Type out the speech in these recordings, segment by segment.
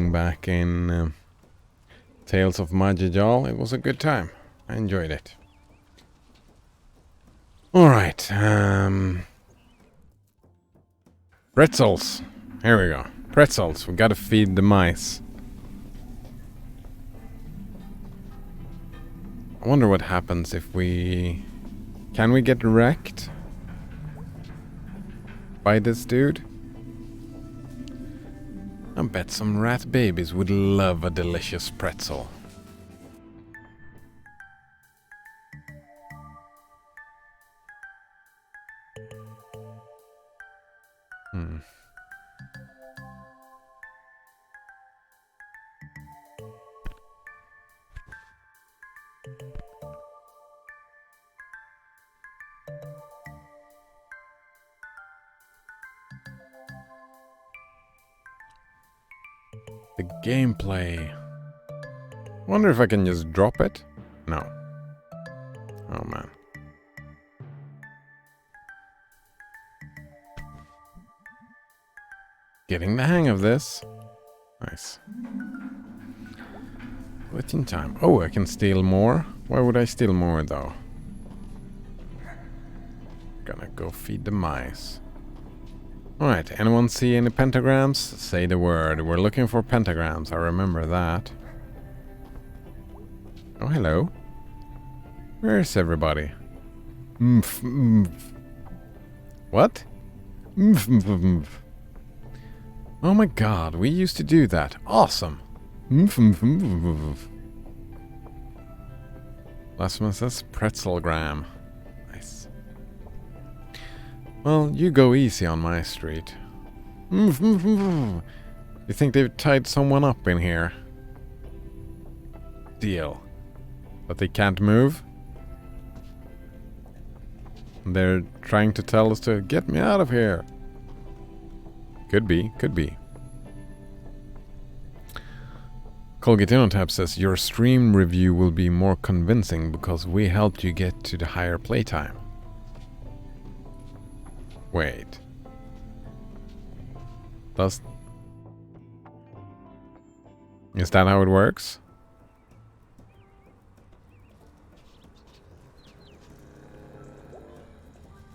being back in Tales of Majijal. It was a good time. I enjoyed it. Alright, pretzels. Here we go. Pretzels. We gotta feed the mice. I wonder what happens if we... Can we get wrecked by this dude? I bet some rat babies would love a delicious pretzel. The gameplay. Wonder if I can just drop it? No. Oh man. Getting the hang of this. Nice. Within time. Oh, I can steal more? Why would I steal more though? Gonna go feed the mice. Alright, anyone see any pentagrams? Say the word. We're looking for pentagrams. I remember that. Oh, hello. Where's everybody? What? Oh my god, we used to do that. Awesome. Last one says pretzelgram. Nice. Well, you go easy on my street. You think they've tied someone up in here? Deal. But they can't move? They're trying to tell us to get me out of here. Could be, could be. Colgate InnoTab says, your stream review will be more convincing because we helped you get to the higher playtime. Wait. Is that how it works?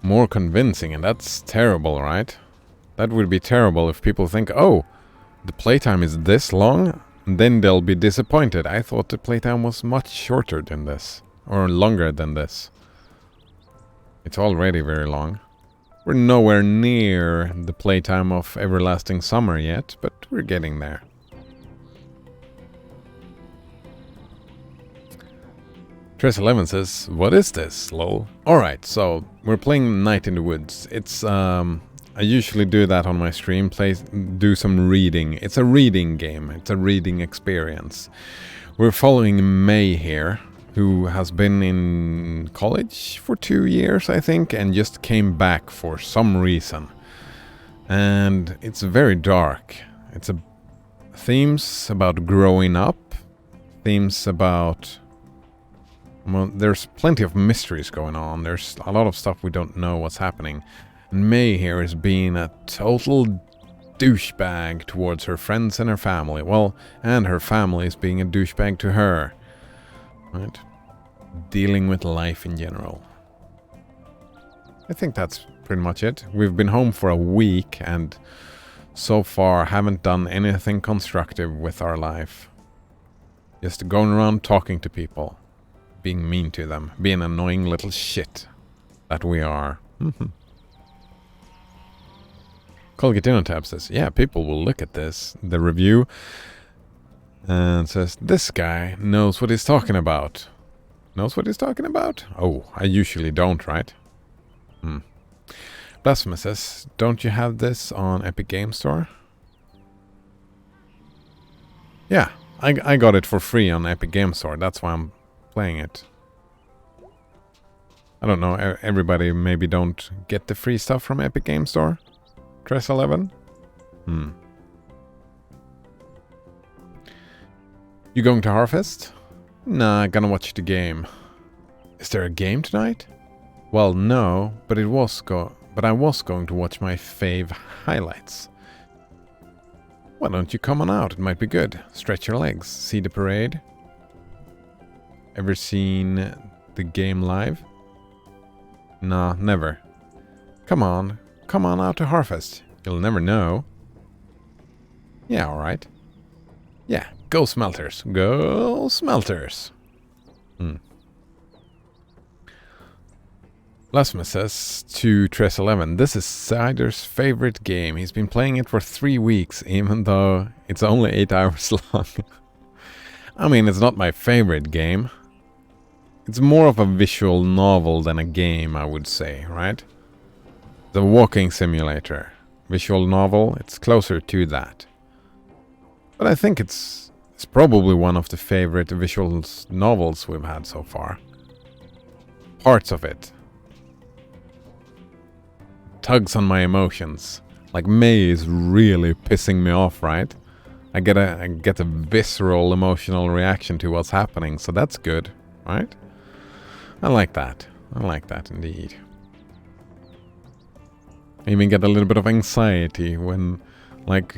More convincing, and that's terrible, right? That would be terrible if people think, oh, the playtime is this long, and then they'll be disappointed. I thought the playtime was much shorter than this, or longer than this. It's already very long. We're nowhere near the playtime of Everlasting Summer yet, but we're getting there. Tress11 says, what is this, lol? Alright, so we're playing Night in the Woods. It's, I usually do that on my stream, do some reading. It's a reading game, it's a reading experience. We're following May here, who has been in college for 2 years, I think, and just came back for some reason. And it's very dark. It's themes about growing up, themes about... Well, there's plenty of mysteries going on. There's a lot of stuff we don't know what's happening. And May here is being a total douchebag towards her friends and her family. Well, and her family is being a douchebag to her. Right? Dealing with life in general. I think that's pretty much it. We've been home for a week and so far haven't done anything constructive with our life. Just going around talking to people. Being mean to them. Being annoying little shit. That we are. Colgate InnoTab says, yeah, people will look at this, the review, and says, this guy knows what he's talking about. Knows what he's talking about? Oh, I usually don't, right? Blasphemous says, don't you have this on Epic Games Store? Yeah, I got it for free on Epic Games Store, that's why I'm playing it. I don't know, everybody maybe don't get the free stuff from Epic Games Store? Tress11? You going to Harfest? Nah, gonna watch the game. Is there a game tonight? Well, no, but I was going to watch my fave highlights. Why don't you come on out? It might be good. Stretch your legs. See the parade? Ever seen the game live? Nah, never. Come on out to Harfest. You'll never know. Yeah, alright. Yeah, go Smelters. Go Smelters. Lasmus says to Tres11, this is Cider's favorite game. He's been playing it for 3 weeks, even though it's only 8 hours long. I mean, it's not my favorite game. It's more of a visual novel than a game, I would say, right? The walking simulator. Visual novel, it's closer to that. But I think it's probably one of the favorite visual novels we've had so far. Parts of it. Tugs on my emotions. Like May is really pissing me off, right? I get a visceral emotional reaction to what's happening, so that's good, right? I like that. I like that indeed. I even get a little bit of anxiety when, like,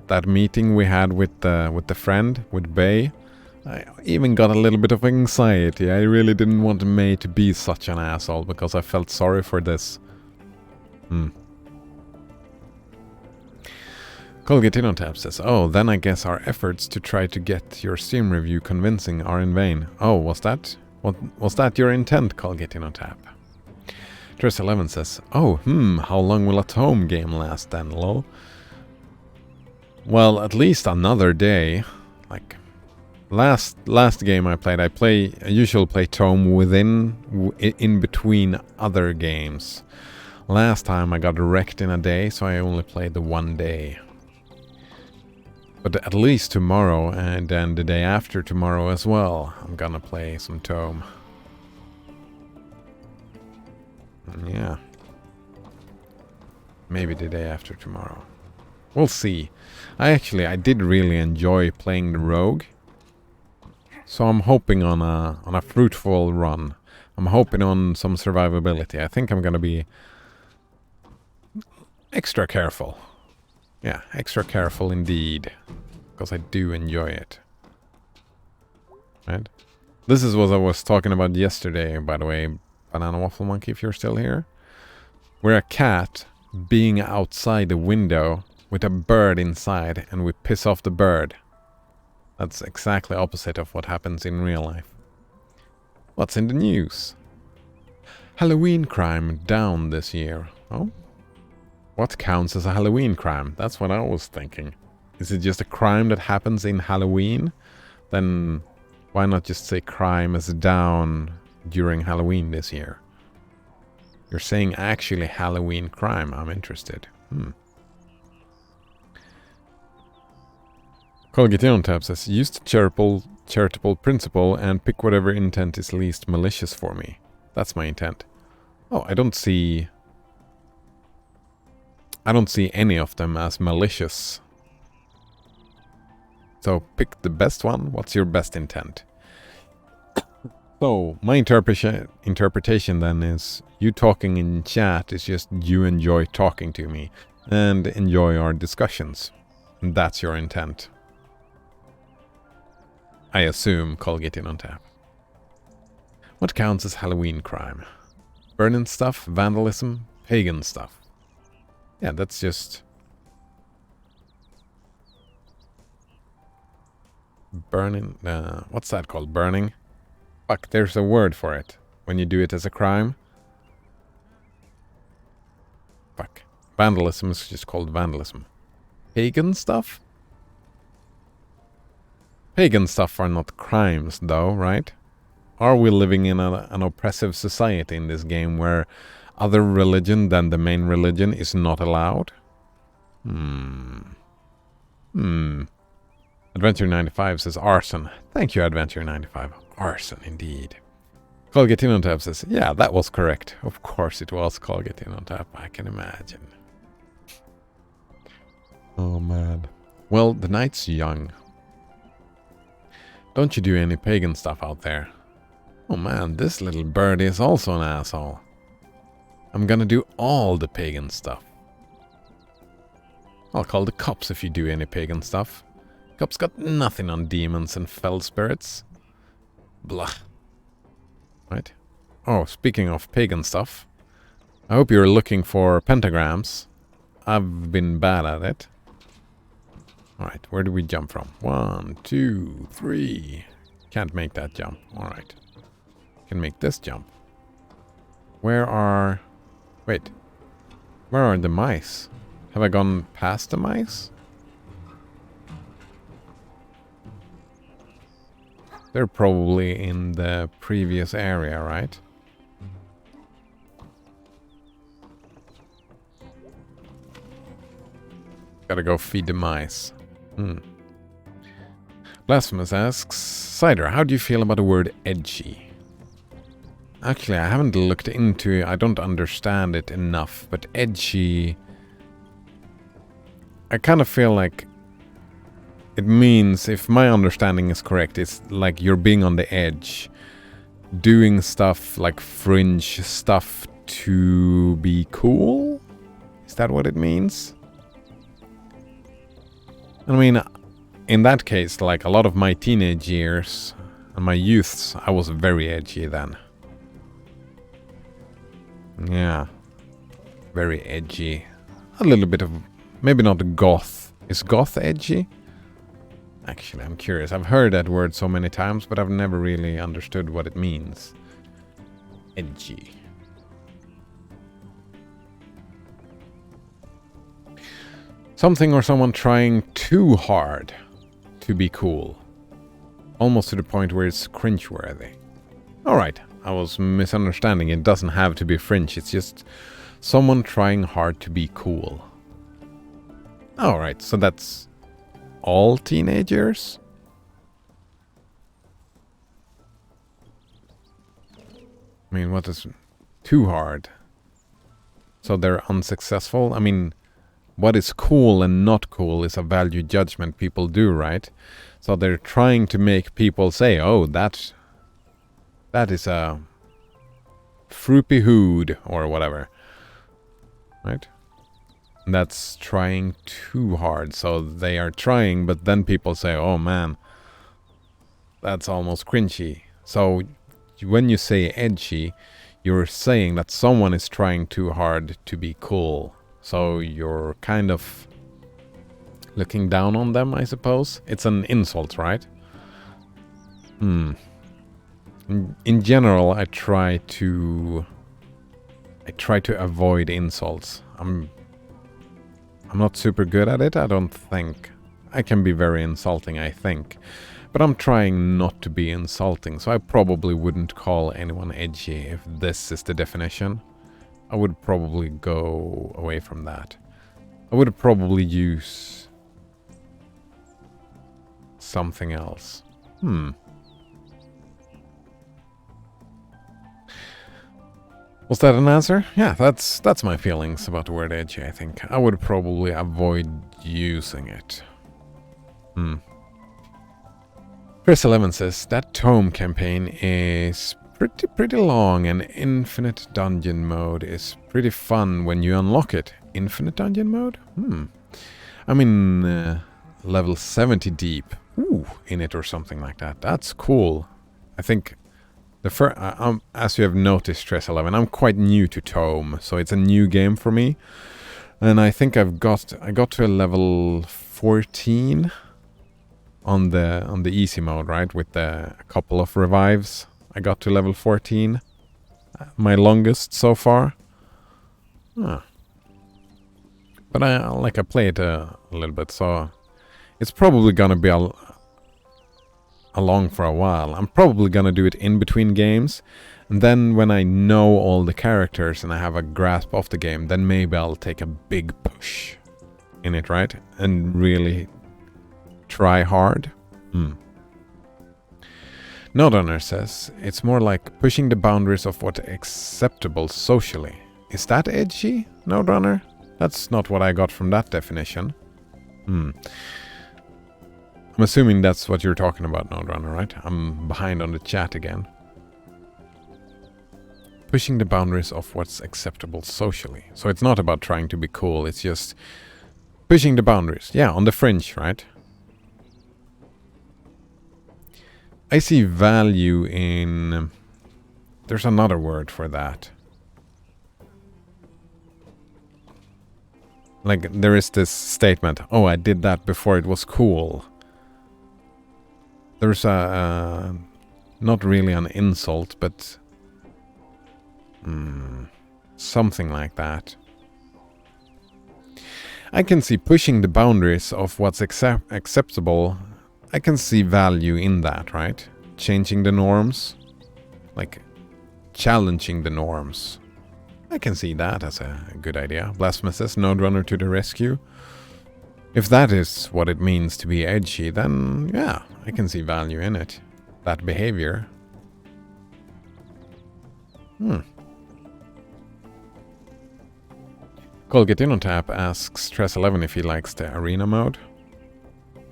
that meeting we had with the friend, with Bay. I even got a little bit of anxiety. I really didn't want May to be such an asshole because I felt sorry for this. Colgatinotab says, oh, then I guess our efforts to try to get your Steam review convincing are in vain. Oh, was that your intent, Colgatinotab? Tres11 says, oh, how long will a tome game last then, lol? Well, at least another day. Like, last game I played, I usually play tome in between other games. Last time I got wrecked in a day, so I only played the 1 day. But at least tomorrow, and then the day after tomorrow as well, I'm gonna play some tome. Yeah. Maybe the day after tomorrow. We'll see. I did really enjoy playing the rogue. So I'm hoping on a fruitful run. I'm hoping on some survivability. I think I'm gonna be extra careful. Yeah, extra careful indeed. Because I do enjoy it. Right? This is what I was talking about yesterday, by the way, Banana Waffle Monkey, if you're still here. We're a cat being outside the window with a bird inside, and we piss off the bird. That's exactly opposite of what happens in real life. What's in the news? Halloween crime down this year. Oh? What counts as a Halloween crime? That's what I was thinking. Is it just a crime that happens in Halloween? Then why not just say crime is down during Halloween this year? You're saying actually Halloween crime. I'm interested. Colgatinotab says, use the charitable principle and pick whatever intent is least malicious for me. That's my intent. Oh, I don't see any of them as malicious. So pick the best one. What's your best intent? So my interpretation then is you talking in chat is just you enjoy talking to me and enjoy our discussions. And that's your intent. I assume Colgatinotab. What counts as Halloween crime? Burning stuff, vandalism, pagan stuff. Yeah, that's just burning. What's that called? Burning? Fuck, there's a word for it when you do it as a crime. Fuck. Vandalism is just called vandalism. Pagan stuff? Pagan stuff are not crimes, though, right? Are we living in an oppressive society in this game where other religion than the main religion is not allowed? Adventure95 says arson. Thank you, Adventure95. Arson, indeed. Colgatinotab says, yeah, that was correct. Of course it was Colgatinotab, I can imagine. Oh, man. Well, the night's young. Don't you do any pagan stuff out there? Oh man, this little birdie is also an asshole. I'm gonna do all the pagan stuff. I'll call the cops if you do any pagan stuff. Cops got nothing on demons and fell spirits. Blah. Right? Oh, speaking of pagan stuff, I hope you're looking for pentagrams. I've been bad at it. Alright, where do we jump from? 1, 2, 3. Can't make that jump. Alright. Can make this jump. Where are... Wait. Where are the mice? Have I gone past the mice? They're probably in the previous area, right? Gotta go feed the mice. Blasphemous asks, Cider, how do you feel about the word edgy? Actually, I haven't looked into it. I don't understand it enough, but edgy... I kind of feel like it means, if my understanding is correct, it's like you're being on the edge. Doing stuff like fringe stuff to be cool? Is that what it means? I mean, in that case, like a lot of my teenage years and my youths, I was very edgy then. Yeah. Very edgy. A little bit of... Maybe not goth. Is goth edgy? Actually, I'm curious. I've heard that word so many times, but I've never really understood what it means. Edgy. Something or someone trying too hard to be cool. Almost to the point where it's cringeworthy. Alright, I was misunderstanding. It doesn't have to be fringe. It's just someone trying hard to be cool. Alright, so that's all teenagers? I mean, what is too hard? So they're unsuccessful? I mean, what is cool and not cool is a value judgment people do, right? So they're trying to make people say, oh, that is a fruity hood or whatever. Right? That's trying too hard. So they are trying, but then people say, oh man, that's almost cringy. So when you say edgy, you're saying that someone is trying too hard to be cool. So you're kind of looking down on them, I suppose. It's an insult, right? In general, I try to avoid insults. I'm not super good at it, I don't think. I can be very insulting, I think. But I'm trying not to be insulting, so I probably wouldn't call anyone edgy if this is the definition. I would probably go away from that. I would probably use something else. Was that an answer? Yeah, that's my feelings about the word edgy, I think. I would probably avoid using it. Chris11 says, that tome campaign is pretty long, and infinite dungeon mode is pretty fun when you unlock it. Infinite dungeon mode? I'm in level 70 deep in it or something like that. That's cool. I think the first, as you have noticed, Chris11, I'm quite new to Tome, so it's a new game for me. And I think I got to a level 14 on the easy mode, right? With a couple of revives. I got to level 14. My longest so far. But I played a little bit, so it's probably gonna be along for a while. I'm probably gonna do it in between games, and then when I know all the characters and I have a grasp of the game, then maybe I'll take a big push in it, right? And really try hard. Nodrunner says, it's more like pushing the boundaries of what's acceptable socially. Is that edgy, Nodrunner? That's not what I got from that definition. I'm assuming that's what you're talking about, Nodrunner, right? I'm behind on the chat again. Pushing the boundaries of what's acceptable socially. So it's not about trying to be cool, it's just Pushing the boundaries. Yeah, on the fringe, right? I see value in... There's another word for that. Like, there is this statement, oh, I did that before it was cool. There's a... not really an insult, but... something like that. I can see pushing the boundaries of what's acceptable. I can see value in that, right? Changing the norms. Like, challenging the norms. I can see that as a good idea. Blasphemous says, Node Runner to the rescue. If that is what it means to be edgy, then yeah, I can see value in it. That behavior. Colgate In on Tap asks Tres11 if he likes the arena mode.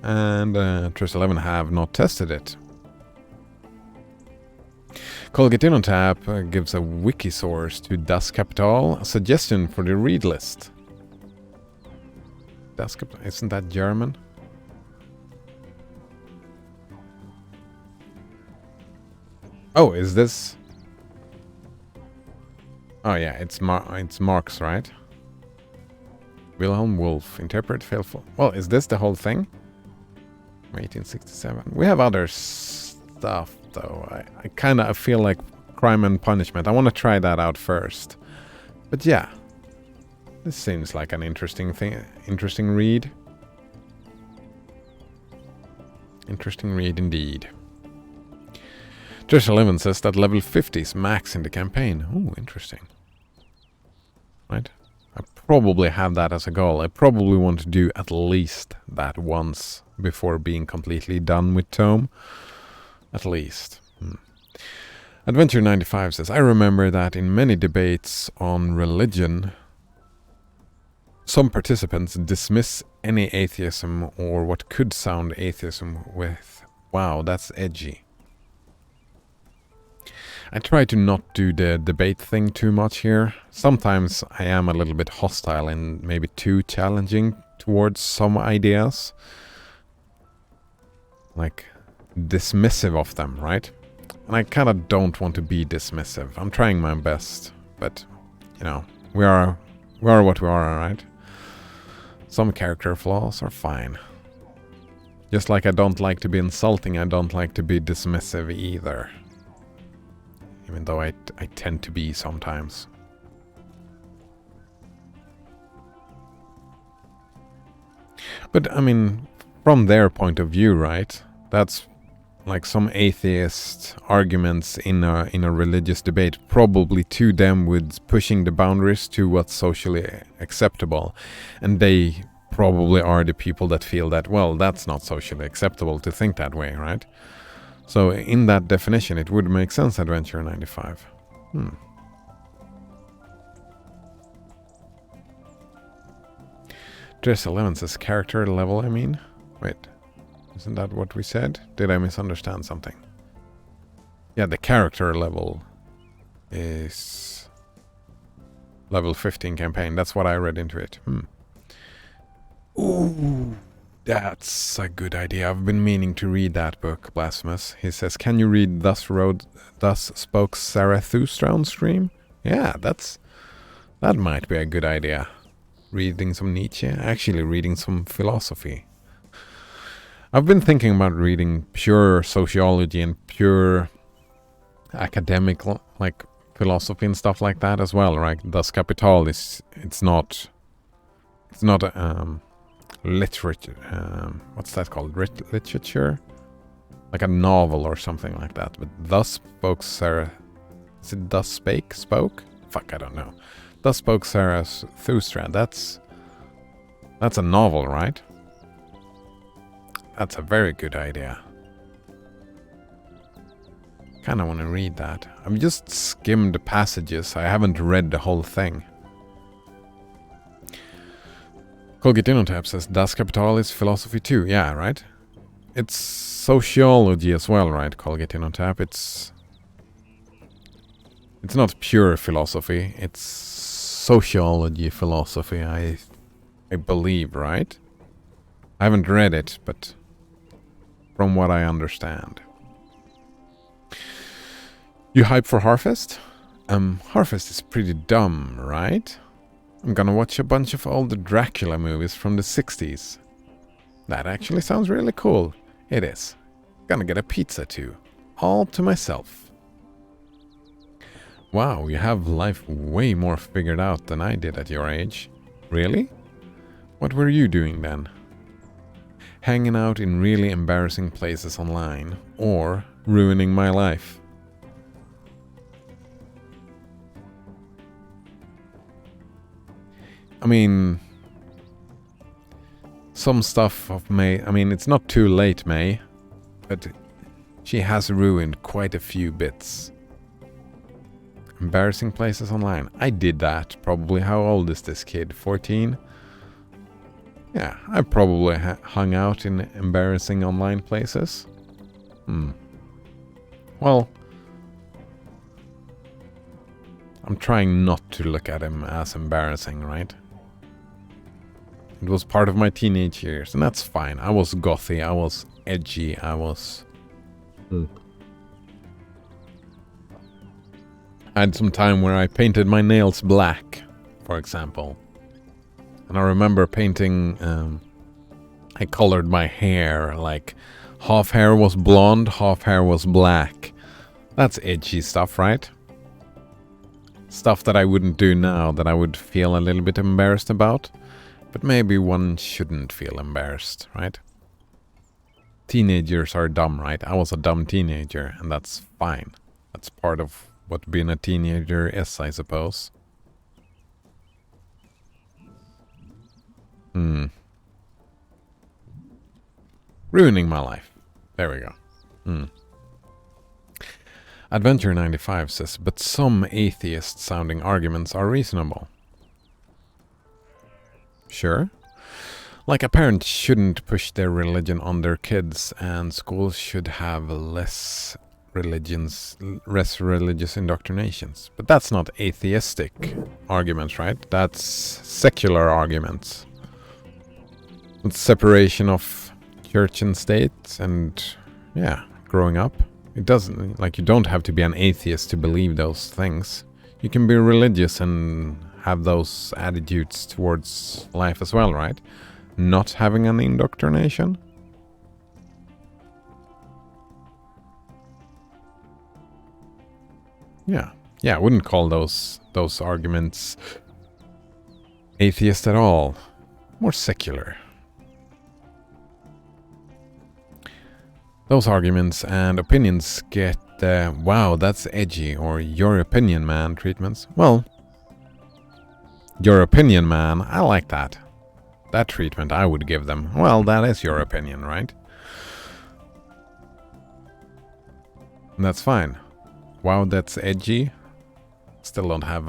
And Tres11 have not tested it. Colgate In on Tap gives a wiki source to Das Kapital, a suggestion for the read list. Das Kapital, isn't that German? Oh, is this? Oh yeah, it's Marx, right? Wilhelm Wolff, interpret failful. Well, is this the whole thing? 1867. We have other stuff though. I kind of feel like Crime and Punishment. I want to try that out first. But yeah, this seems like an interesting thing. Interesting read. Interesting read indeed. Trish11 says that level 50 is max in the campaign. Oh, interesting. Right. I probably have that as a goal. I probably want to do at least that once before being completely done with Tome. At least. Adventure 95 says, I remember that in many debates on religion, some participants dismiss any atheism or what could sound atheism with, wow, that's edgy. I try to not do the debate thing too much here. Sometimes I am a little bit hostile and maybe too challenging towards some ideas. Like, dismissive of them, right? And I kind of don't want to be dismissive. I'm trying my best, but, you know, we are what we are, right? Some character flaws are fine. Just like I don't like to be insulting, I don't like to be dismissive either. Even though I tend to be sometimes. But, I mean, from their point of view, right? That's like some atheist arguments in a religious debate, probably to them with pushing the boundaries to what's socially acceptable. And they probably are the people that feel that, well, that's not socially acceptable to think that way, right? So in that definition, it would make sense, Adventure 95. Dress 11 says character level, I mean. Wait, isn't that what we said? Did I misunderstand something? Yeah, the character level is level 15 campaign. That's what I read into it. Ooh. That's a good idea. I've been meaning to read that book, Blasphemous. He says, can you read Thus Spoke Zarathustra on stream? Yeah, that might be a good idea. Reading some Nietzsche, actually reading some philosophy. I've been thinking about reading pure sociology and pure academic like philosophy and stuff like that as well, right? Das Kapital it's not literature, what's that called? Literature? Like a novel or something like that. But Thus Spoke Sarah... Is it Thus Spoke? Fuck, I don't know. Thus Spoke Zarathustra. That's a novel, right? That's a very good idea. Kinda want to read that. I've just skimmed the passages. I haven't read the whole thing. Colgate In on Tap says, Das Kapital is philosophy too. Yeah, right? It's sociology as well, right? Colgate In on Tap. It's not pure philosophy. It's sociology philosophy, I I believe, right? I haven't read it, but from what I understand. You hype for Harvest? Harvest is pretty dumb, right? I'm gonna watch a bunch of old Dracula movies from the 60s. That actually sounds really cool. It is. Gonna get a pizza too. All to myself. Wow, you have life way more figured out than I did at your age. Really? What were you doing then? Hanging out in really embarrassing places online, or ruining my life? I mean, some stuff of May, I mean, it's not too late, May, but she has ruined quite a few bits. Embarrassing places online. I did that, probably. How old is this kid? 14? Yeah, I probably hung out in embarrassing online places. Well, I'm trying not to look at him as embarrassing, right? It was part of my teenage years, and that's fine. I was gothy, I was edgy, I was... I had some time where I painted my nails black, for example. And I remember painting... I colored my hair, like... half hair was blonde, half hair was black. That's edgy stuff, right? Stuff that I wouldn't do now, that I would feel a little bit embarrassed about. But maybe one shouldn't feel embarrassed, right? Teenagers are dumb, right? I was a dumb teenager, and that's fine. That's part of what being a teenager is, I suppose. Ruining my life. There we go. Adventure95 says, but some atheist-sounding arguments are reasonable. Sure. Like a parent shouldn't push their religion on their kids, and schools should have less religious indoctrinations. But that's not atheistic arguments, right? That's secular arguments. It's separation of church and state, and yeah, growing up. It doesn't, like, you don't have to be an atheist to believe those things. You can be religious and have those attitudes towards life as well, right? Not having an indoctrination. Yeah, I wouldn't call those arguments atheist at all. More secular. Those arguments and opinions get wow, that's edgy, or your opinion, man, treatments. Well, your opinion, man, I like that. That treatment I would give them. Well, that is your opinion, right? And that's fine. Wow, that's edgy. Still don't have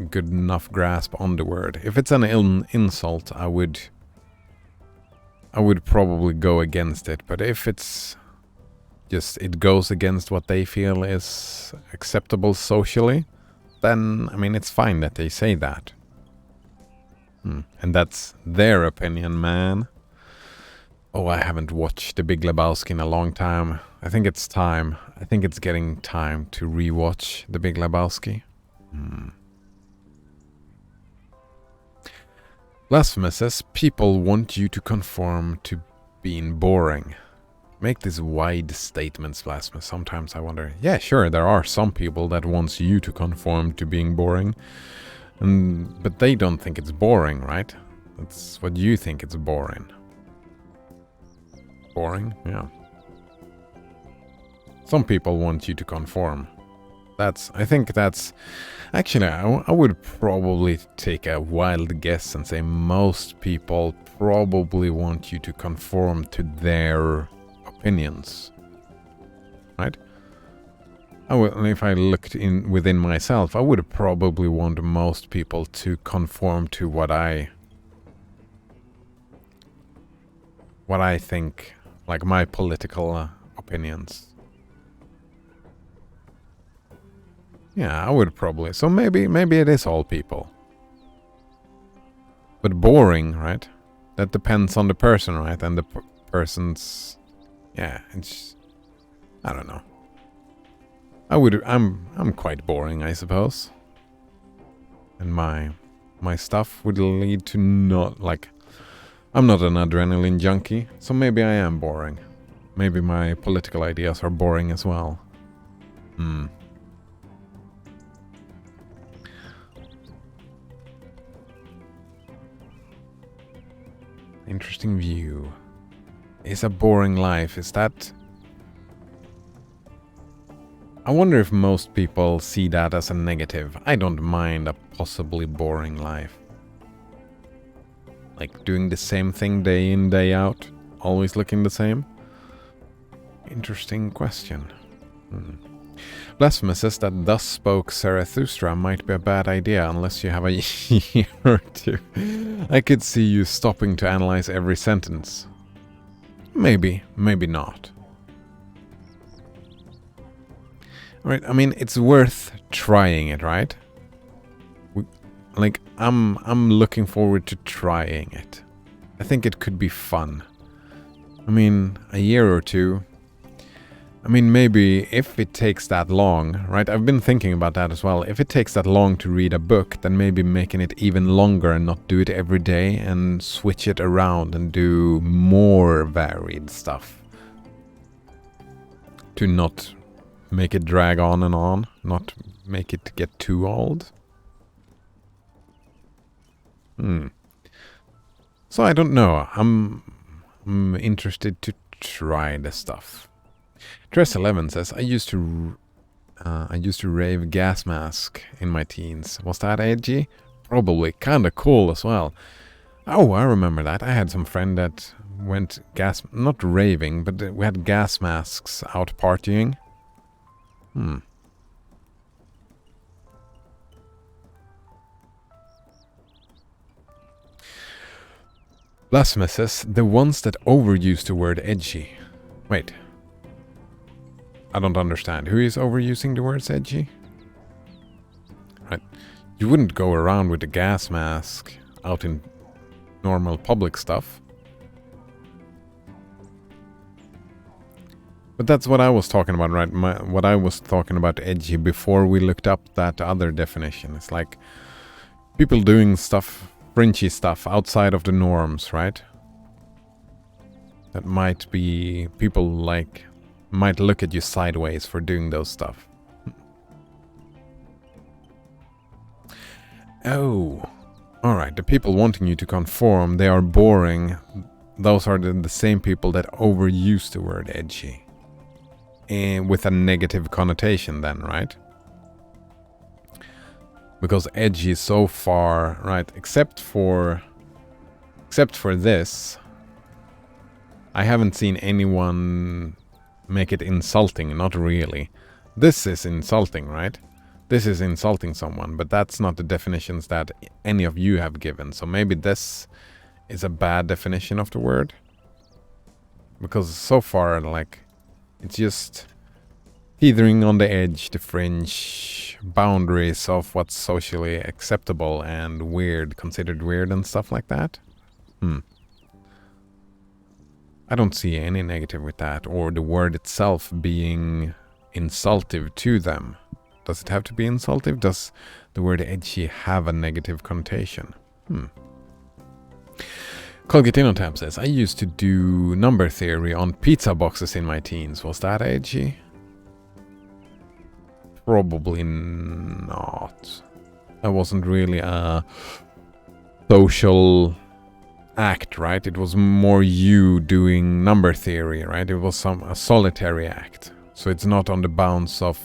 good enough grasp on the word. If it's an insult, I would probably go against it. But if it's just it goes against what they feel is acceptable socially, then, I mean, it's fine that they say that. And that's their opinion, man. Oh, I haven't watched The Big Lebowski in a long time. I think it's time. I think it's getting time to rewatch The Big Lebowski. Blasphemous says, people want you to conform to being boring. Make these wide statements, Blasphemous. Sometimes I wonder, yeah, sure, there are some people that wants you to conform to being boring. But they don't think it's boring, right? That's what you think it's boring. Boring? Yeah. Some people want you to conform. I think that's... Actually, I would probably take a wild guess and say most people probably want you to conform to their opinions. Right? If I looked within myself, I would probably want most people to conform to what I think, like my political opinions. Yeah, I would probably. So maybe it is all people. But boring, right? That depends on the person, right? And the person's... Yeah, it's... I don't know. I'm quite boring, I suppose. And my stuff would lead to not, like... I'm not an adrenaline junkie, so maybe I am boring. Maybe my political ideas are boring as well. Interesting view. Is a boring life, is that... I wonder if most people see that as a negative. I don't mind a possibly boring life. Like doing the same thing day in, day out, always looking the same? Interesting question. Blasphemous says that thus spoke Zarathustra might be a bad idea unless you have a year or two. I could see you stopping to analyze every sentence. Maybe, maybe not. Right, I mean, it's worth trying it, right? Like, I'm looking forward to trying it. I think it could be fun. I mean, a year or two. I mean, maybe if it takes that long, right? I've been thinking about that as well. If it takes that long to read a book, then maybe making it even longer and not do it every day and switch it around and do more varied stuff. To not make it drag on and on, not make it get too old. So I don't know. I'm interested to try the stuff. Dress11 says, I used to rave gas mask in my teens. Was that edgy? Probably. Kinda cool as well. Oh, I remember that. I had some friend that went not raving, but we had gas masks out partying. Blasphemous says, the ones that overuse the word edgy. Wait. I don't understand. Who is overusing the words edgy? Right. You wouldn't go around with a gas mask out in normal public stuff. But that's what I was talking about, right? What I was talking about edgy before we looked up that other definition. It's like people doing stuff, fringy stuff outside of the norms, right? That might be people like... might look at you sideways for doing those stuff. Oh. Alright, the people wanting you to conform, they are boring. Those are the same people that overuse the word edgy. And with a negative connotation then, right? Because edgy is so far, right, except for this, I haven't seen anyone make it insulting, not really. This is insulting, right? This is insulting someone, but that's not the definitions that any of you have given. So maybe this is a bad definition of the word. Because so far, like, it's just teetering on the edge, the fringe boundaries of what's socially acceptable and weird, considered weird and stuff like that. I don't see any negative with that, or the word itself being insultive to them. Does it have to be insultive? Does the word edgy have a negative connotation? Colgatinotab says, I used to do number theory on pizza boxes in my teens. Was that edgy? Probably not. That wasn't really a social act, right? It was more you doing number theory, right? It was a solitary act. So it's not on the bounds of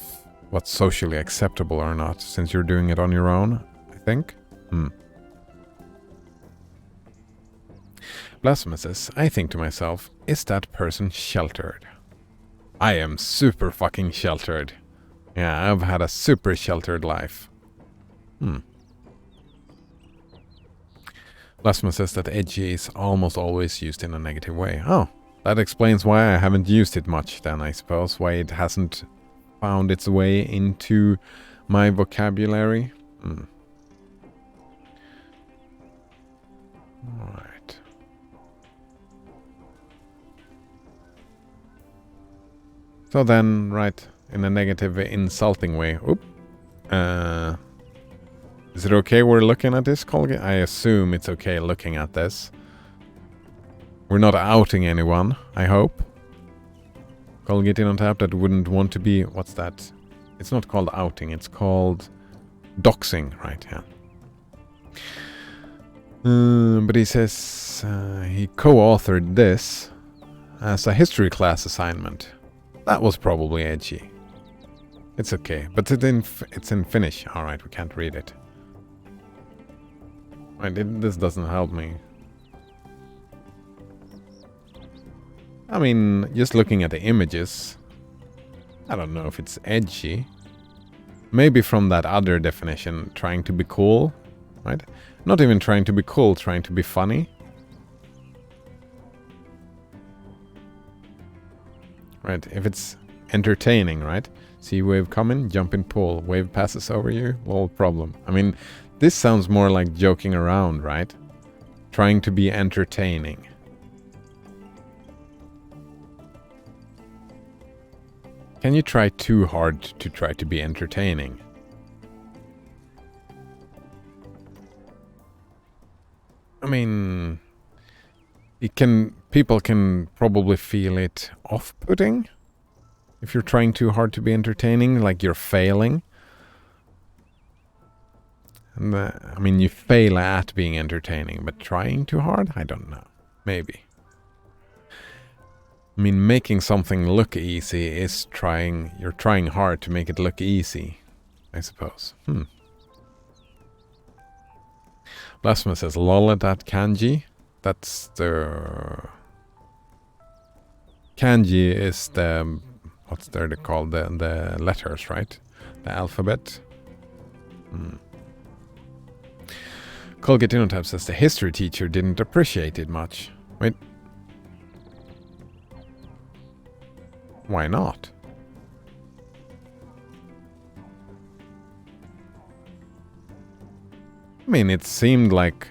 what's socially acceptable or not, since you're doing it on your own, I think. Blasphemous says, I think to myself, is that person sheltered? I am super fucking sheltered. Yeah, I've had a super sheltered life. Blasphemous says that edgy is almost always used in a negative way. Oh, that explains why I haven't used it much then, I suppose. Why it hasn't found its way into my vocabulary. Alright. So then, right, in a negative, insulting way. Oop. Is it okay we're looking at this, Colgate? I assume it's okay looking at this. We're not outing anyone, I hope. Colgate in on tap that wouldn't want to be... What's that? It's not called outing, it's called doxing, right? Yeah. But he says he co-authored this as a history class assignment. That was probably edgy. It's okay, but it's in Finnish. All right, we can't read it. Right, this doesn't help me. I mean, just looking at the images, I don't know if it's edgy. Maybe from that other definition, trying to be cool, right? Not even trying to be cool, trying to be funny. Right, if it's entertaining, right? See wave coming, jump in pool, wave passes over you, little problem. I mean, this sounds more like joking around, right? Trying to be entertaining. Can you try too hard to try to be entertaining? I mean, people can probably feel it off-putting if you're trying too hard to be entertaining, like you're failing. And I mean, you fail at being entertaining, but trying too hard? I don't know. Maybe. I mean, making something look easy is you're trying hard to make it look easy, I suppose. Blasphemous says, lol at that kanji. That's the... Kanji is the... What's they called? The letters, right? The alphabet. Colgate Innotab says the history teacher didn't appreciate it much. Wait. Why not? I mean, it seemed like...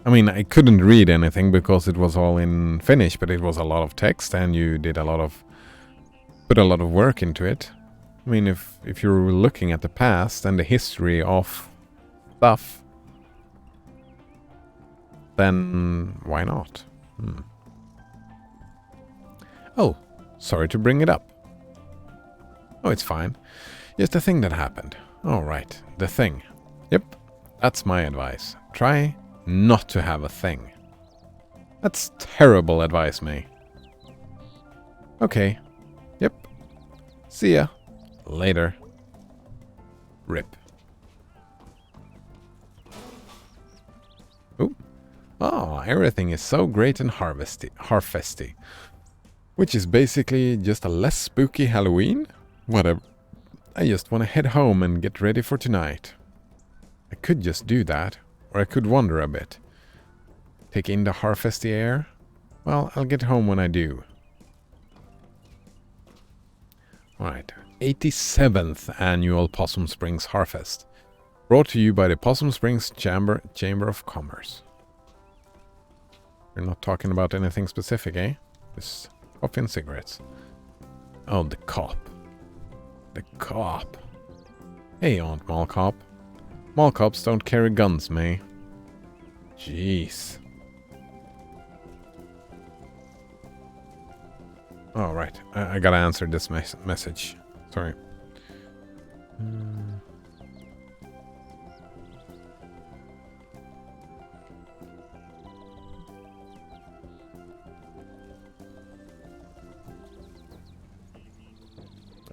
I mean, I couldn't read anything because it was all in Finnish, but it was a lot of text and you did put a lot of work into it. I mean, if you're looking at the past and the history of stuff, then why not? Oh, sorry to bring it up. Oh, it's fine. Just the thing that happened. All right, the thing. Yep, that's my advice. Try not to have a thing. That's terrible advice, May. Okay. Yep. See ya. Later. Rip. Ooh. Oh, everything is so great and harvesty. Which is basically just a less spooky Halloween? Whatever. I just want to head home and get ready for tonight. I could just do that. Or I could wander a bit. Take in the harvesty air. Well, I'll get home when I do. Alright. 87th Annual Possum Springs Harvest. Brought to you by the Possum Springs Chamber of Commerce. We're not talking about anything specific, eh? Just coffee and cigarettes. Oh, the cop. The cop. Hey, Aunt Mall Cop. Mall cops don't carry guns, May. Jeez. Oh, right. I gotta answer this message. Sorry.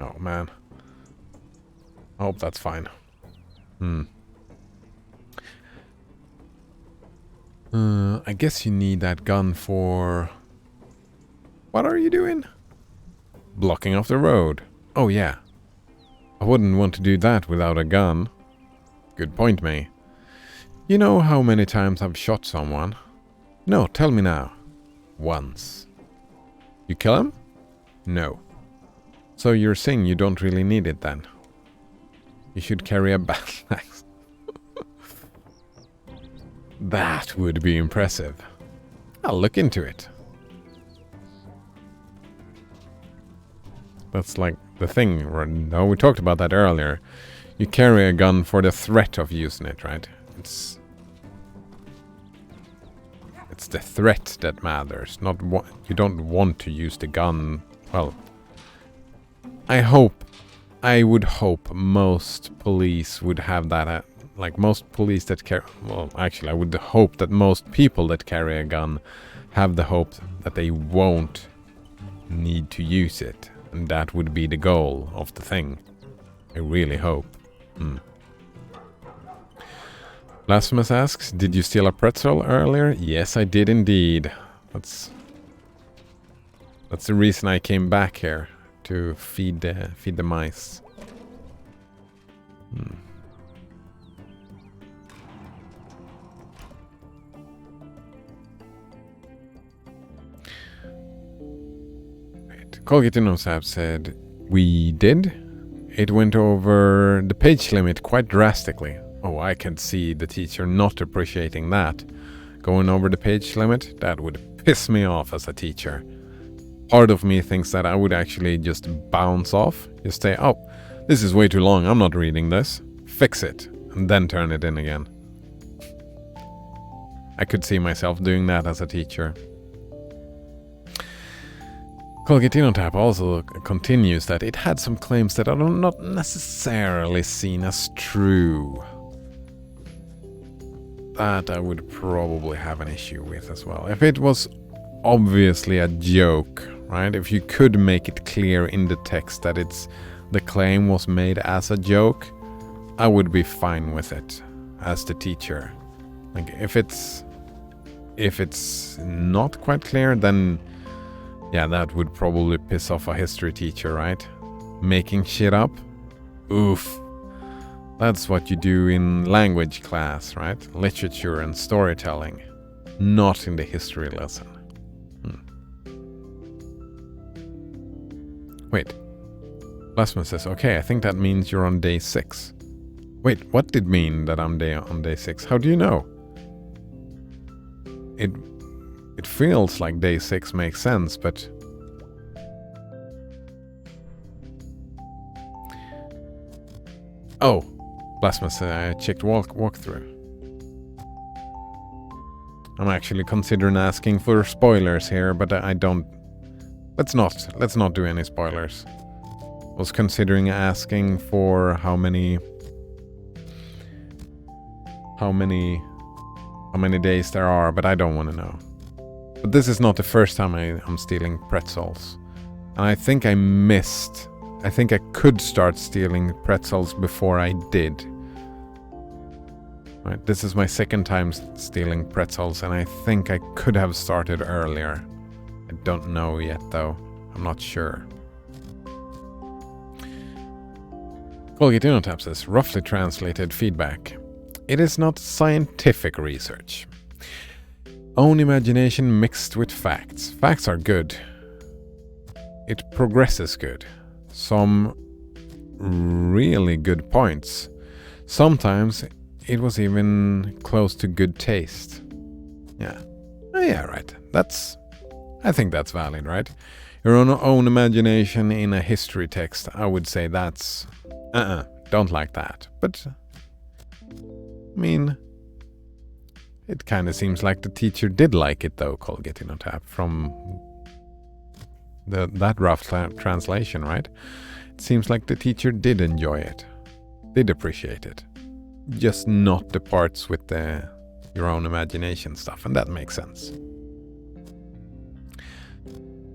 Oh, man. I hope that's fine. I guess you need that gun for... What are you doing? Blocking off the road. Oh, yeah. I wouldn't want to do that without a gun. Good point, May. You know how many times I've shot someone? No, tell me now. Once. You kill him? No. So you're saying you don't really need it then? You should carry a battle axe. That would be impressive. I'll look into it. That's like the thing. No, we talked about that earlier. You carry a gun for the threat of using it, right? It's the threat that matters, not what you don't want to use the gun. Well, I would hope most police would have that. Like most police that carry, well, actually, I would hope that most people that carry a gun have the hope that they won't need to use it, and that would be the goal of the thing. I really hope. Blasphemous asks, did you steal a pretzel earlier? Yes, I did indeed. That's the reason I came back here, to feed the mice. Colgate Innosab said, we did. It went over the page limit quite drastically. Oh, I can see the teacher not appreciating that. Going over the page limit, that would piss me off as a teacher. Part of me thinks that I would actually just bounce off. Just say, oh, this is way too long, I'm not reading this. Fix it, and then turn it in again. I could see myself doing that as a teacher. Colgatino also continues that it had some claims that are not necessarily seen as true. That I would probably have an issue with as well. If it was obviously a joke, right? If you could make it clear in the text that the claim was made as a joke, I would be fine with it as the teacher. Like if it's not quite clear, then yeah, that would probably piss off a history teacher, right? Making shit up? Oof. That's what you do in language class, right? Literature and storytelling. Not in the history lesson. Wait. Blasphemous says, okay, I think that means you're on day 6. Wait, what did mean that I'm on day 6? How do you know? It feels like day 6 makes sense, but... Oh, Blasphemous, I checked walkthrough. I'm actually considering asking for spoilers here, but I don't... Let's not do any spoilers. Was considering asking for how many days there are, but I don't want to know. But this is not the first time I'm stealing pretzels. And I think I could start stealing pretzels before I did. Right, this is my second time stealing pretzels, and I think I could have started earlier. I don't know yet, though. I'm not sure. Colgate Inotap says, roughly translated feedback. It is not scientific research. Own imagination mixed with facts. Facts are good. It progresses good. Some really good points. Sometimes it was even close to good taste. Yeah. Yeah, right. I think that's valid, right? Your own imagination in a history text, I would say that's... don't like that. But, I mean... It kind of seems like the teacher did like it, though, Colgate Inotap, from that rough translation, right? It seems like the teacher did enjoy it, did appreciate it. Just not the parts with your own imagination stuff, and that makes sense.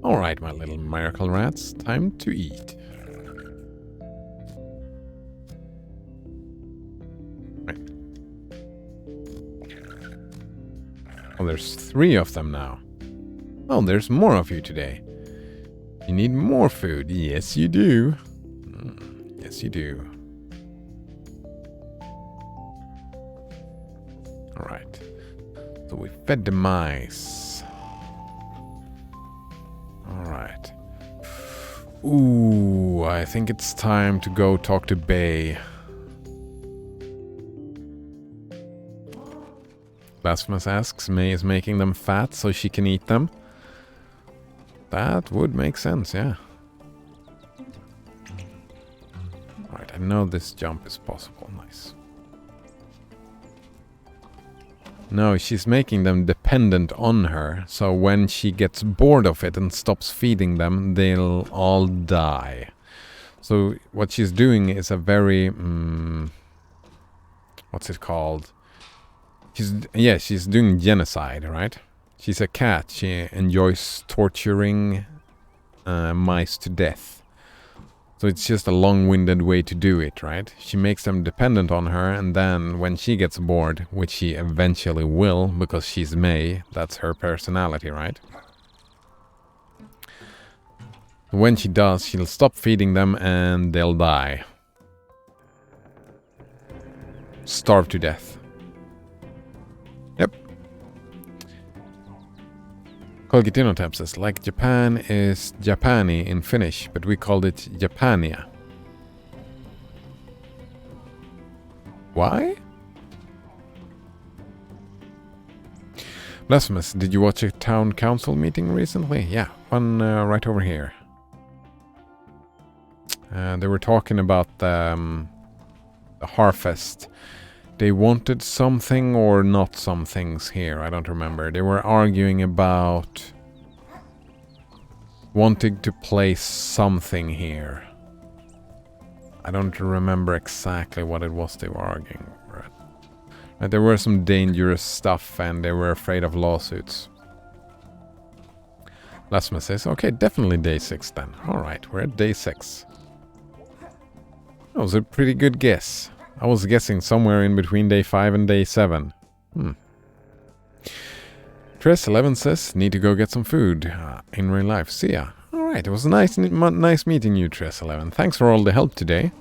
All right, my little miracle rats, time to eat. Oh, there's 3 of them now. Oh, there's more of you today. You need more food. Yes, you do. Yes, you do. Alright. So we fed the mice. Alright. Ooh, I think it's time to go talk to Bay. Blasphemous asks, May is making them fat so she can eat them. That would make sense, yeah. Alright, I know this jump is possible. Nice. No, she's making them dependent on her, so when she gets bored of it and stops feeding them, they'll all die. So what she's doing is a very... what's it called? She's doing genocide, right? She's a cat. She enjoys torturing mice to death. So it's just a long-winded way to do it, right? She makes them dependent on her, and then when she gets bored, which she eventually will, because she's May, that's her personality, right? When she does, she'll stop feeding them and they'll die. Starve to death. Yep. Colgitino says, like Japan is Japani in Finnish, but we called it Japania. Why? Blasphemous, did you watch a town council meeting recently? Yeah, one right over here. They were talking about the Harfest. They wanted something or not some things here, I don't remember. They were arguing about wanting to place something here. I don't remember exactly what it was they were arguing over. But there were some dangerous stuff and they were afraid of lawsuits. Blasphemous says, okay, definitely day 6 then. Alright, we're at day 6. That was a pretty good guess. I was guessing somewhere in between day 5 and day 7. Tress11 says, need to go get some food in real life. See ya. Alright, it was nice meeting you, Tress11. Thanks for all the help today.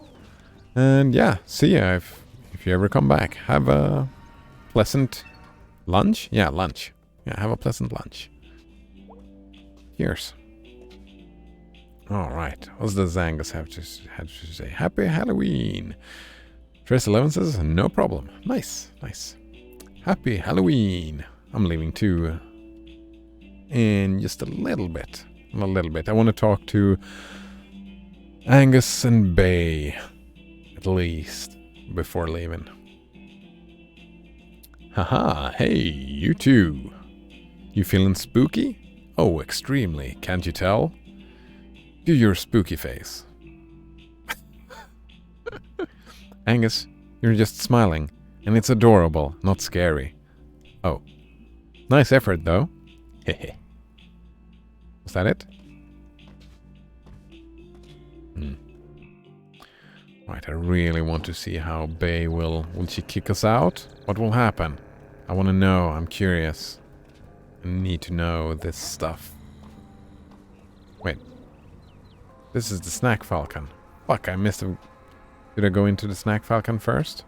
And yeah, see ya if you ever come back. Have a pleasant lunch? Yeah, lunch. Yeah, have a pleasant lunch. Cheers. Alright, what does Angus have to say? Happy Halloween! Tress11 says, no problem. Nice, nice. Happy Halloween. I'm leaving too in just a little bit. I want to talk to Angus and Bay, at least, before leaving. Haha, hey, you too. You feeling spooky? Oh, extremely, can't you tell? Do your spooky face. Angus, you're just smiling, and it's adorable, not scary. Oh. Nice effort, though. Hehe. Was that it? Right, I really want to see how Bay will she kick us out? What will happen? I want to know, I'm curious. I need to know this stuff. Wait. This is the Snack Falcon. Fuck, I missed a... Did I go into the Snack Falcon first?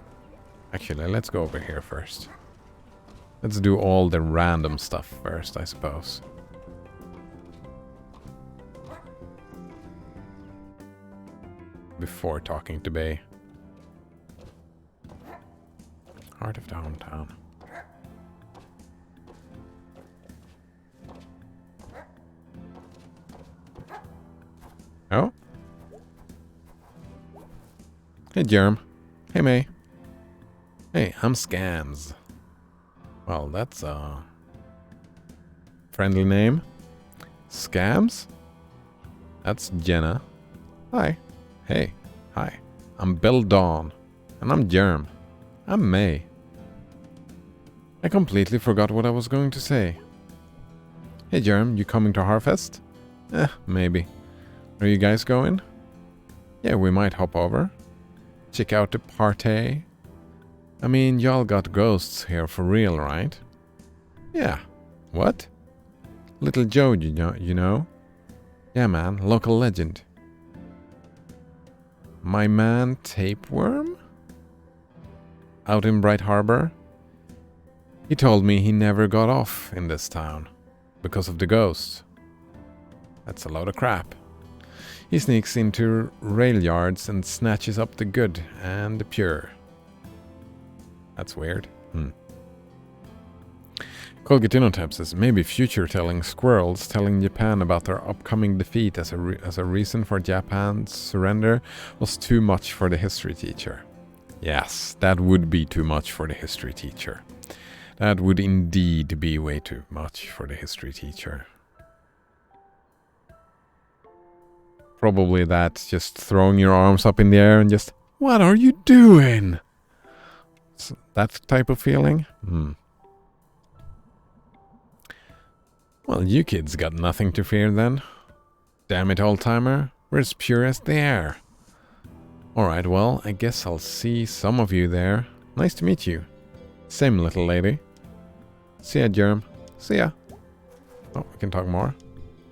Actually, let's go over here first. Let's do all the random stuff first, I suppose. Before talking to Bay. Heart of downtown. Oh? Hey, Germ. Hey, May. Hey, I'm Scams. Well, that's a friendly name. Scams? That's Jenna. Hi. Hey. Hi. I'm Belle Dawn. And I'm Germ. I'm May. I completely forgot what I was going to say. Hey, Germ, you coming to Harfest? Maybe. Are you guys going? Yeah, we might hop over. Check out the party. I mean, y'all got ghosts here for real, right? Yeah. What? Little Joe, you know? Yeah, man, local legend. My man Tapeworm? Out in Bright Harbor? He told me he never got off in this town. Because of the ghosts. That's a load of crap. He sneaks into rail yards and snatches up the good and the pure. That's weird. Colgatinotab says, maybe future-telling squirrels telling Japan about their upcoming defeat as a reason for Japan's surrender was too much for the history teacher. Yes, that would be too much for the history teacher. That would indeed be way too much for the history teacher. Probably that's just throwing your arms up in the air and just, what are you doing? That type of feeling? Well, you kids got nothing to fear then. Damn it, old-timer. We're as pure as the air. Alright, well, I guess I'll see some of you there. Nice to meet you. Same, little lady. See ya, Germ. See ya. Oh, we can talk more.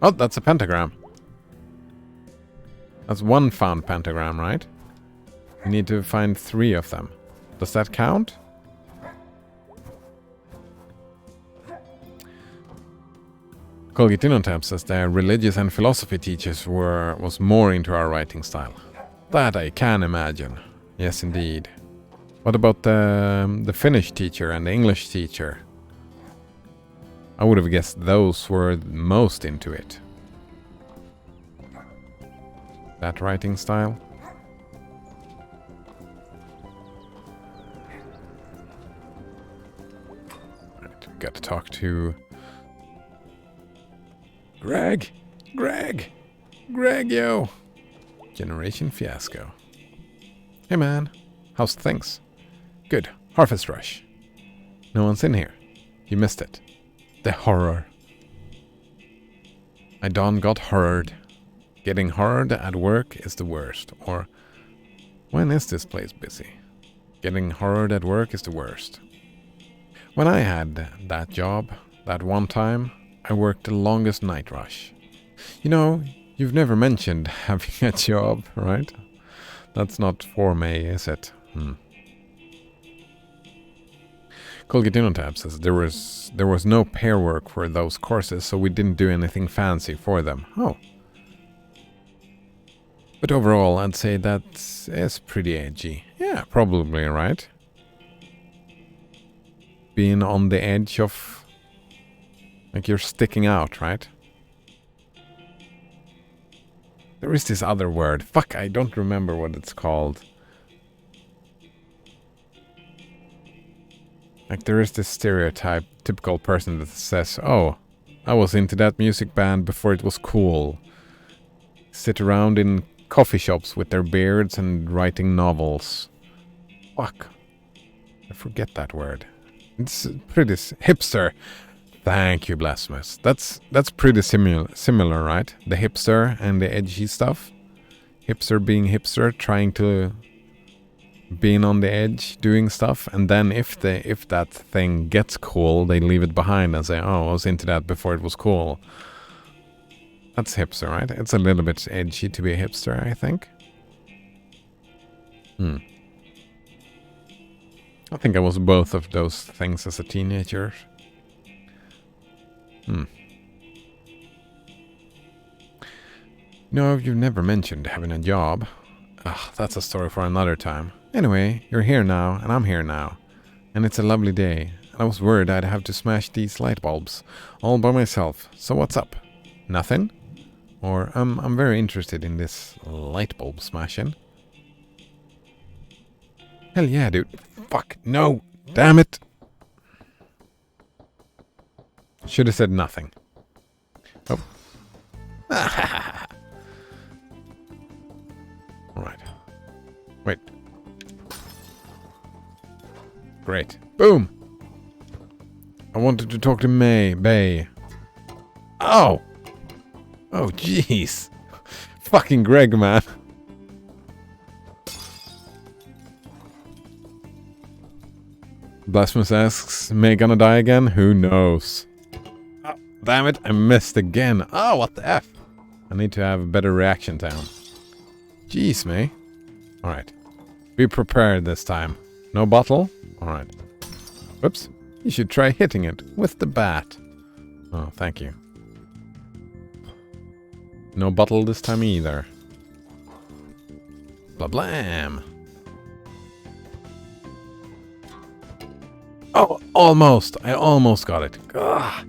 Oh, that's a pentagram. That's one found pentagram, right? We need to find 3 of them. Does that count? Colgatinotab says their religious and philosophy teachers was more into our writing style. That I can imagine. Yes, indeed. What about the Finnish teacher and the English teacher? I would have guessed those were most into it. That writing style? Right, got to talk to Greg! Greg! Greg, yo! Generation Fiasco. Hey man, how's things? Good. Harvest Rush. No one's in here. You missed it. The horror. I done got horrored. Getting horrored at work is the worst. Or, when is this place busy? Getting horrored at work is the worst. When I had that job, that one time, I worked the longest night rush. You know, you've never mentioned having a job, right? That's not for me, is it? Colgatinotab says there was no pair work for those courses, so we didn't do anything fancy for them. Oh. But overall, I'd say that is pretty edgy. Yeah, probably, right? Being on the edge of... like you're sticking out, right? There is this other word. Fuck, I don't remember what it's called. Like there is this stereotype, typical person that says, oh, I was into that music band before it was cool. Sit around in coffee shops with their beards and writing novels. Fuck. I forget that word. It's pretty hipster. Thank you, Blasphemous. That's pretty similar, right? The hipster and the edgy stuff. Hipster being hipster, trying to being on the edge, doing stuff, and then if that thing gets cool, they leave it behind and say, "Oh, I was into that before it was cool." That's hipster, right? It's a little bit edgy to be a hipster, I think. I think I was both of those things as a teenager. No, you've never mentioned having a job. Ugh, that's a story for another time. Anyway, you're here now, and I'm here now. And it's a lovely day. I was worried I'd have to smash these light bulbs all by myself. So what's up? Nothing? Or, I'm very interested in this light bulb smashing. Hell yeah, dude. Fuck, no! Damn it! Should have said nothing. Oh. Alright. Wait. Great. Boom! I wanted to talk to Bay. Oh! Oh, jeez. Fucking Greg, man. Blasphemous asks, May gonna die again? Who knows? Oh, damn it, I missed again. Oh, what the F? I need to have a better reaction time. Jeez, May. Alright. Be prepared this time. No bottle? Alright. Whoops. You should try hitting it with the bat. Oh, thank you. No bottle this time either. Blah blam. Oh, Almost! I almost got it. Ugh.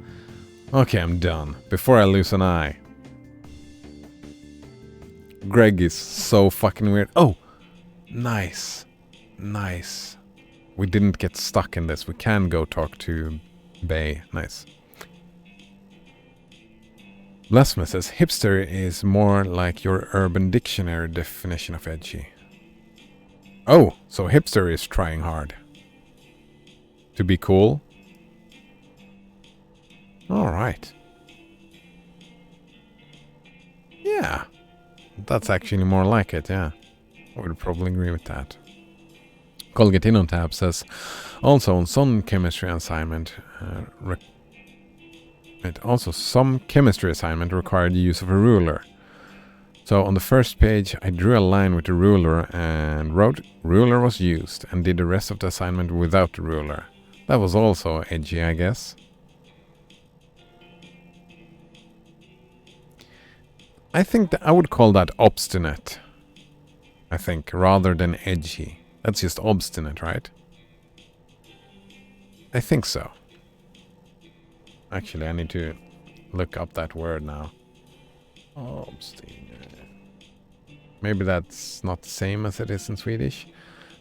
Okay, I'm done. Before I lose an eye. Greg is so fucking weird. Oh! Nice. Nice. We didn't get stuck in this. We can go talk to Bay. Nice. Blasphemous says, hipster is more like your Urban Dictionary definition of edgy. Oh, so hipster is trying hard. To be cool? Alright. Yeah. That's actually more like it, yeah. I would probably agree with that. Colgate In on Tab says, also on some chemistry assignment, some chemistry assignment required the use of a ruler. So on the first page, I drew a line with the ruler and wrote, ruler was used, and did the rest of the assignment without the ruler. That was also edgy, I guess. I think that I would call that obstinate. I think, rather than edgy. That's just obstinate, right? I think so. Actually, I need to look up that word now. Obstinate. Maybe that's not the same as it is in Swedish.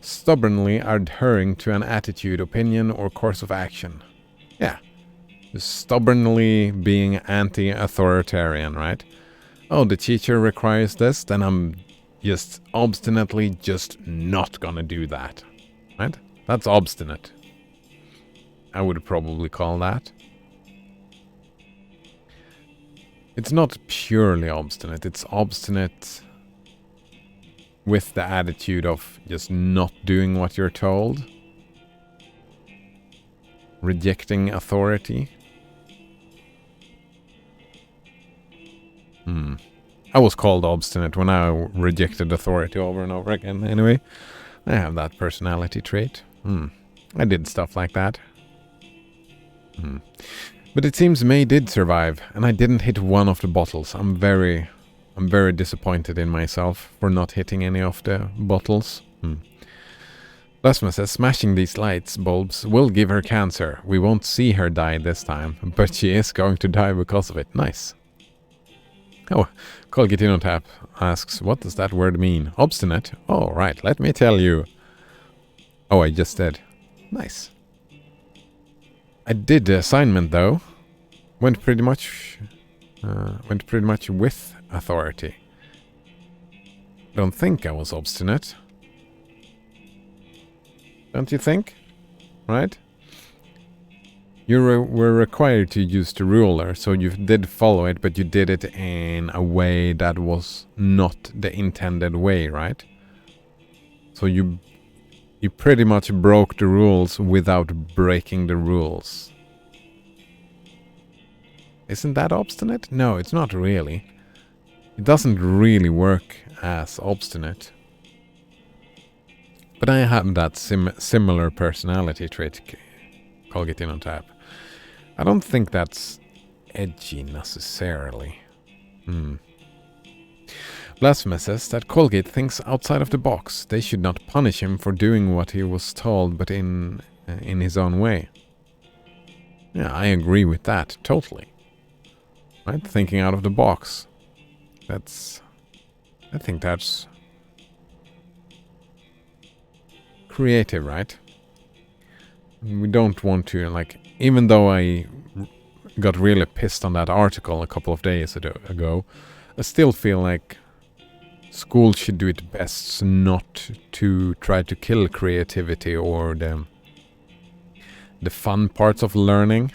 Stubbornly adhering to an attitude, opinion, or course of action. Yeah. Just stubbornly being anti-authoritarian, right? Oh, the teacher requires this, then I'm just obstinately just not gonna do that. Right? That's obstinate. I would probably call that. It's not purely obstinate. It's obstinate with the attitude of just not doing what you're told. Rejecting authority. I was called obstinate when I rejected authority over and over again. Anyway, I have that personality trait. I did stuff like that. But it seems May did survive, and I didn't hit one of the bottles. I'm very disappointed in myself for not hitting any of the bottles. Plasma says, smashing these lights bulbs will give her cancer. We won't see her die this time, but she is going to die because of it. Nice. Oh, Colgate In on Tap asks, what does that word mean? Obstinate? Oh, right, let me tell you. Oh, I just did. Nice. I did the assignment, though. Went pretty much with authority. Don't think I was obstinate. Don't you think? Right? You were required to use the ruler, so you did follow it, but you did it in a way that was not the intended way, right? So you pretty much broke the rules without breaking the rules. Isn't that obstinate? No, it's not really. It doesn't really work as obstinate. But I have that similar personality trait, Colgate In on Tap. I don't think that's edgy necessarily. Blasphemous says that Colgate thinks outside of the box. They should not punish him for doing what he was told, but in his own way. Yeah, I agree with that, totally. Right? Thinking out of the box. I think that's creative, right? We don't want to, like, even though I got really pissed on that article a couple of days ago, I still feel like school should do it best not to try to kill creativity or the fun parts of learning.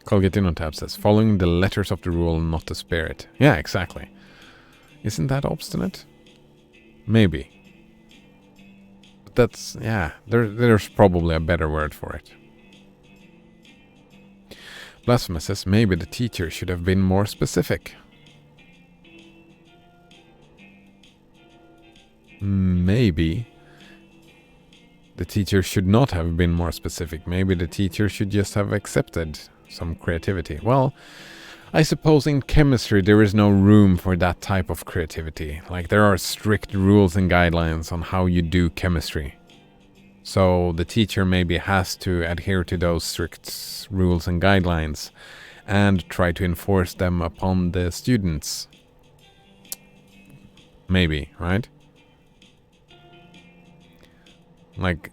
Colgate In on Tap says, following the letters of the rule, not the spirit. Yeah, exactly. Isn't that obstinate? Maybe. But that's, yeah, there's probably a better word for it. Blasphemous says, maybe the teacher should have been more specific. Maybe the teacher should not have been more specific. Maybe the teacher should just have accepted some creativity. Well, I suppose in chemistry there is no room for that type of creativity. Like there are strict rules and guidelines on how you do chemistry. So the teacher maybe has to adhere to those strict rules and guidelines and try to enforce them upon the students. Maybe, right? Like,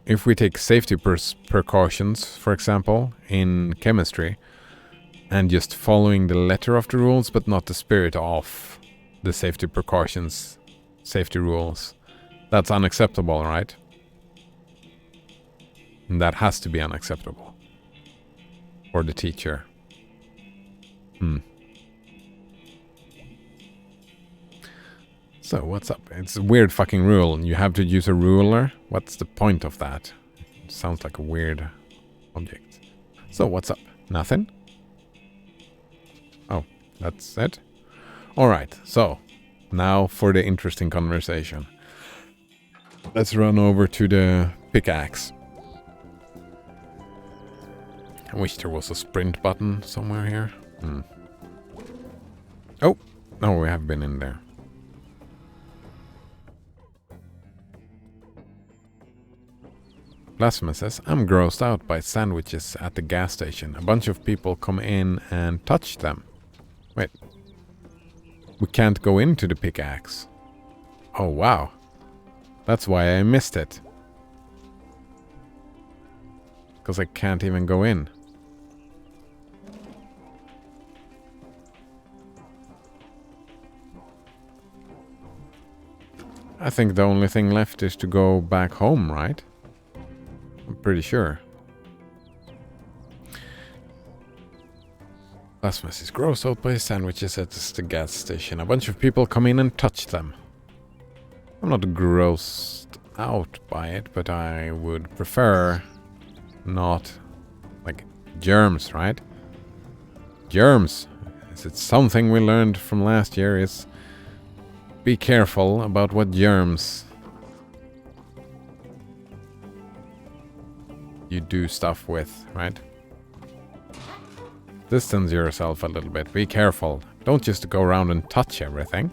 if we take safety precautions, for example, in chemistry, and just following the letter of the rules, but not the spirit of the safety precautions, safety rules, that's unacceptable, right? And that has to be unacceptable for the teacher. So, what's up? It's a weird fucking rule. You have to use a ruler? What's the point of that? It sounds like a weird object. So, what's up? Nothing? Oh, that's it? Alright, so, now for the interesting conversation. Let's run over to the pickaxe. I wish there was a sprint button somewhere here. Oh, no, we have been in there. Blasphemous says, I'm grossed out by sandwiches at the gas station. A bunch of people come in and touch them. Wait. We can't go into the pickaxe. Oh, wow. That's why I missed it. Because I can't even go in. I think the only thing left is to go back home, right? I'm pretty sure. Blasphemous is grossed out by sandwiches at the gas station. A bunch of people come in and touch them. I'm not grossed out by it, but I would prefer not, like, germs, right? Germs. Is it something we learned from last year is be careful about what germs you do stuff with, right? Distance yourself a little bit. Be careful. Don't just go around and touch everything.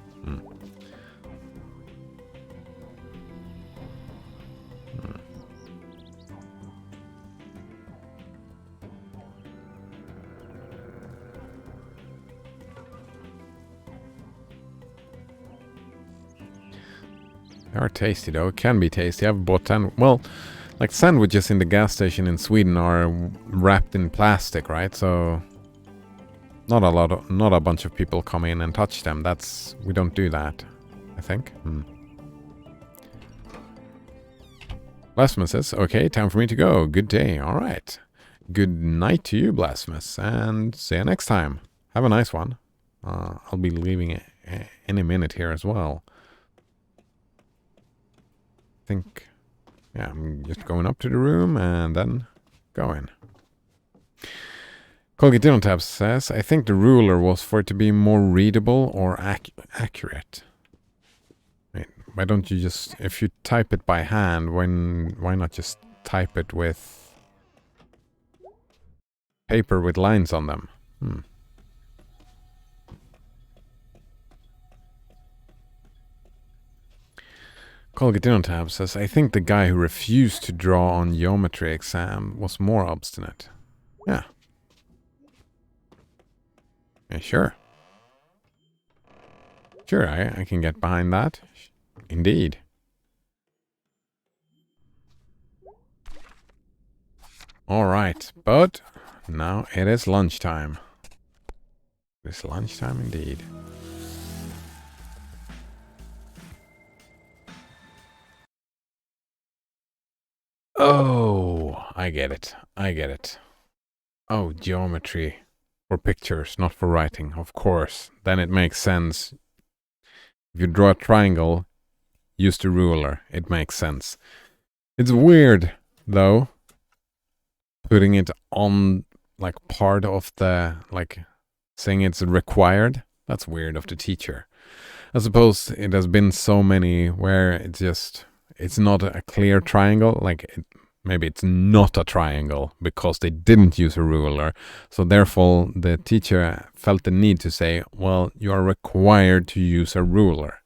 They are tasty though. It can be tasty. I've bought well, like sandwiches in the gas station in Sweden are wrapped in plastic, right? So not a bunch of people come in and touch them. We don't do that, I think. Blasphemous says, okay, time for me to go. Good day. All right. Good night to you, Blasphemous, and see you next time. Have a nice one. I'll be leaving any minute here as well. Yeah, I'm just going up to the room and then going. Colgate Dinotab says, I think the ruler was for it to be more readable or accurate. Wait, why don't you just, if you type it by hand, why not just type it with paper with lines on them? Colgate Dinotab says, I think the guy who refused to draw on geometry exam was more obstinate. Yeah. Yeah, sure. Sure, I can get behind that. Indeed. Alright, but now it is lunchtime. It's lunchtime indeed. Oh, I get it. I get it. Oh, geometry. For pictures, not for writing. Of course. Then it makes sense. If you draw a triangle, use the ruler. It makes sense. It's weird, though, putting it on, like, part of the, like, saying it's required. That's weird of the teacher. I suppose it has been so many where it's not a clear triangle. Like, maybe it's not a triangle because they didn't use a ruler. So therefore, the teacher felt the need to say, well, you are required to use a ruler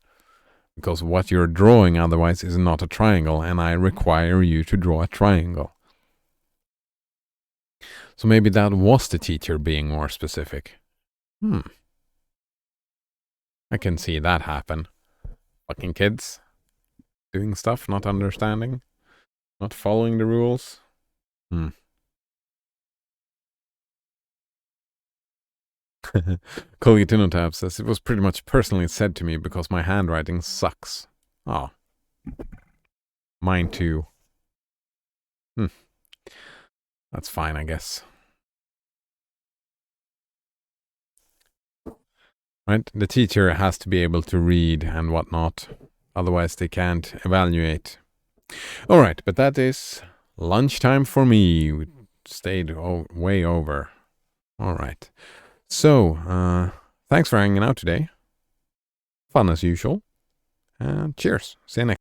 because what you're drawing otherwise is not a triangle, and I require you to draw a triangle. So maybe that was the teacher being more specific. I can see that happen. Fucking kids doing stuff, not understanding, not following the rules. Colgatinotab says it was pretty much personally said to me because my handwriting sucks. Oh. Mine too. That's fine, I guess. Right? The teacher has to be able to read and whatnot. Otherwise, they can't evaluate. All right, but that is lunchtime for me. We stayed way over. All right. So, thanks for hanging out today. Fun as usual. And cheers. See you next